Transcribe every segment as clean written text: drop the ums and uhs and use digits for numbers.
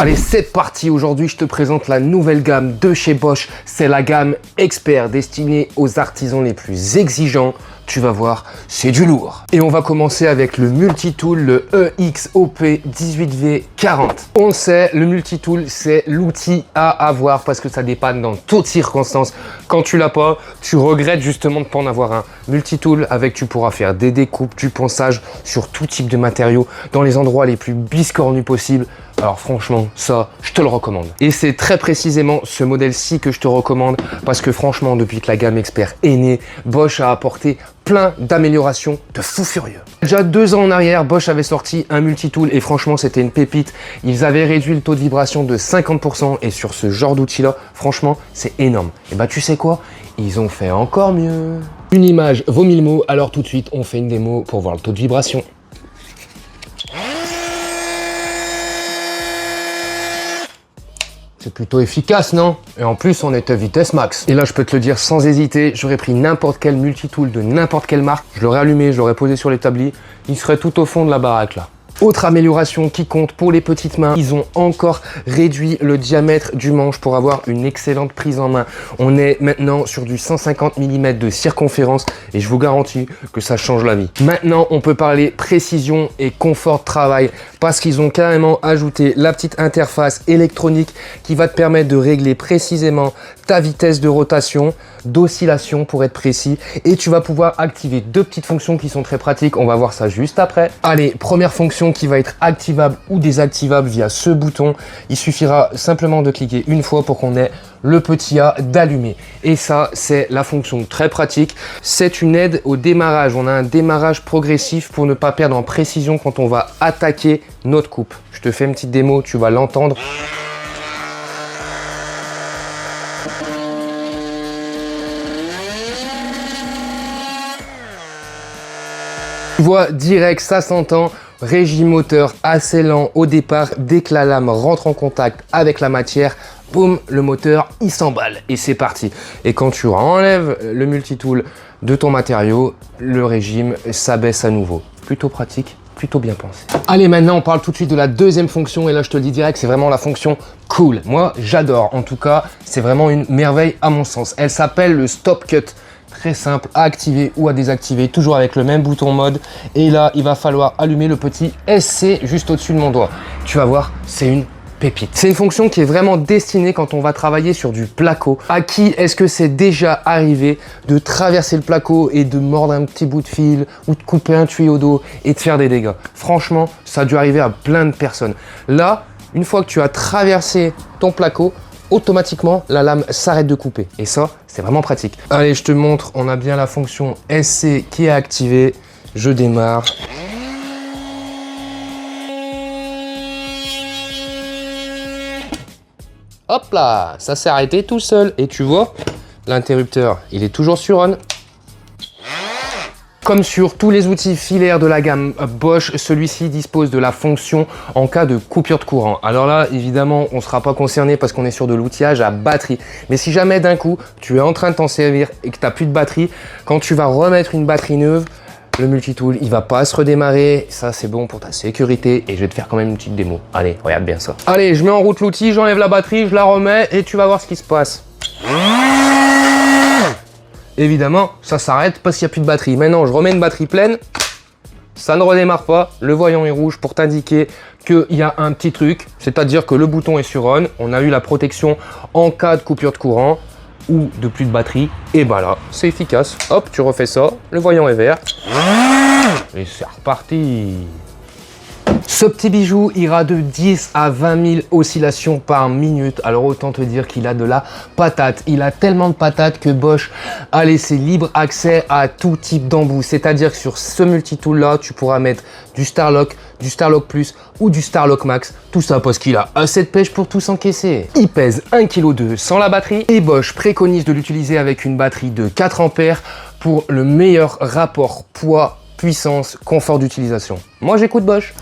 Allez, c'est parti. Aujourd'hui, je te présente la nouvelle gamme de chez Bosch. C'est la gamme Expert destinée aux artisans les plus exigeants. Tu vas voir, c'est du lourd. Et on va commencer avec le multitool, le EXOP18V40. On le sait, le multitool, c'est l'outil à avoir parce que ça dépanne dans toutes circonstances. Quand tu l'as pas, tu regrettes justement de ne pas en avoir un. Multitool, avec tu pourras faire des découpes, du ponçage sur tout type de matériaux dans les endroits les plus biscornus possibles. Alors franchement, ça, je te le recommande. Et c'est très précisément ce modèle-ci que je te recommande parce que franchement, depuis que la gamme Expert est née, Bosch a apporté plein d'améliorations de fou furieux. Déjà 2 ans en arrière, Bosch avait sorti un multitool et franchement, c'était une pépite. Ils avaient réduit le taux de vibration de 50% et sur ce genre d'outil-là, franchement, c'est énorme. Et bah tu sais quoi? Ils ont fait encore mieux. Une image vaut 1000 mots, alors tout de suite, on fait une démo pour voir le taux de vibration. C'est plutôt efficace, non? Et en plus, on est à vitesse max. Et là, je peux te le dire sans hésiter, j'aurais pris n'importe quel multitool de n'importe quelle marque, je l'aurais allumé, je l'aurais posé sur l'établi, il serait tout au fond de la baraque là. Autre amélioration qui compte pour les petites mains, ils ont encore réduit le diamètre du manche pour avoir une excellente prise en main. On est maintenant sur du 150 mm de circonférence et je vous garantis que ça change la vie. Maintenant, on peut parler précision et confort de travail parce qu'ils ont carrément ajouté la petite interface électronique qui va te permettre de régler précisément ta vitesse de rotation, d'oscillation pour être précis, et tu vas pouvoir activer 2 petites fonctions qui sont très pratiques. On va voir ça juste après. Allez, première fonction qui va être activable ou désactivable via ce bouton. Il suffira simplement de cliquer une fois pour qu'on ait le petit A d'allumer. Et ça, c'est la fonction très pratique. C'est une aide au démarrage. On a un démarrage progressif pour ne pas perdre en précision quand on va attaquer notre coupe. Je te fais une petite démo, tu vas l'entendre. Tu vois, direct, ça s'entend. Régime moteur assez lent au départ. Dès que la lame rentre en contact avec la matière, boum, le moteur, il s'emballe et c'est parti. Et quand tu enlèves le multitool de ton matériau, le régime s'abaisse à nouveau. Plutôt pratique, plutôt bien pensé. Allez, maintenant, on parle tout de suite de la deuxième fonction. Et là, je te le dis direct, c'est vraiment la fonction cool. Moi, j'adore. En tout cas, c'est vraiment une merveille à mon sens. Elle s'appelle le Stop Cut. Très simple à activer ou à désactiver, toujours avec le même bouton mode. Et là, il va falloir allumer le petit SC juste au-dessus de mon doigt. Tu vas voir, c'est une pépite. C'est une fonction qui est vraiment destinée quand on va travailler sur du placo. À qui est-ce que c'est déjà arrivé de traverser le placo et de mordre un petit bout de fil ou de couper un tuyau d'eau et de faire des dégâts? Franchement, ça a dû arriver à plein de personnes. Là, une fois que tu as traversé ton placo, automatiquement, la lame s'arrête de couper. Et ça, c'est vraiment pratique. Allez, je te montre, on a bien la fonction SC qui est activée. Je démarre. Hop là, ça s'est arrêté tout seul. Et tu vois, l'interrupteur, il est toujours sur on. Comme sur tous les outils filaires de la gamme Bosch, celui-ci dispose de la fonction en cas de coupure de courant. Alors là, évidemment, on ne sera pas concerné parce qu'on est sur de l'outillage à batterie. Mais si jamais d'un coup, tu es en train de t'en servir et que tu n'as plus de batterie, quand tu vas remettre une batterie neuve, le multitool, il va pas se redémarrer. Ça, c'est bon pour ta sécurité et je vais te faire quand même une petite démo. Allez, regarde bien ça. Allez, je mets en route l'outil, j'enlève la batterie, je la remets et tu vas voir ce qui se passe. Évidemment, ça s'arrête parce qu'il n'y a plus de batterie. Maintenant, je remets une batterie pleine. Ça ne redémarre pas. Le voyant est rouge pour t'indiquer qu'il y a un petit truc. C'est-à-dire que le bouton est sur on. On a eu la protection en cas de coupure de courant ou de plus de batterie. Et ben là, c'est efficace. Hop, tu refais ça. Le voyant est vert. Et c'est reparti. Ce petit bijou ira de 10 à 20 000 oscillations par minute. Alors autant te dire qu'il a de la patate. Il a tellement de patate que Bosch a laissé libre accès à tout type d'embout. C'est-à-dire que sur ce multitool là, tu pourras mettre du Starlock Plus ou du Starlock Max. Tout ça parce qu'il a assez de pêche pour tout s'encaisser. Il pèse 1,2 kg sans la batterie et Bosch préconise de l'utiliser avec une batterie de 4 ampères pour le meilleur rapport poids, puissance, confort d'utilisation. Moi j'écoute Bosch.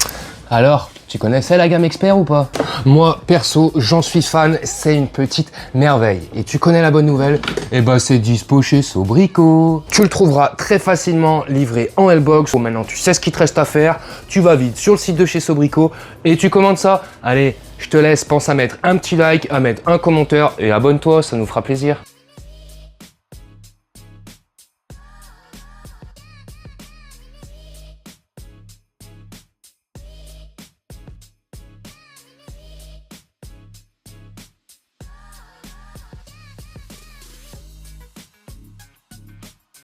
Alors, Tu connaissais la gamme Expert ou pas? Moi, perso, j'en suis fan, c'est une petite merveille. Et tu connais la bonne nouvelle? Eh ben, c'est dispo chez Sobrico. Tu le trouveras très facilement livré en L-Box. Bon, maintenant, tu sais ce qu'il te reste à faire. Tu vas vite sur le site de chez Sobrico et tu commandes ça. Allez, je te laisse, pense à mettre un petit like, à mettre un commentaire et abonne-toi, ça nous fera plaisir.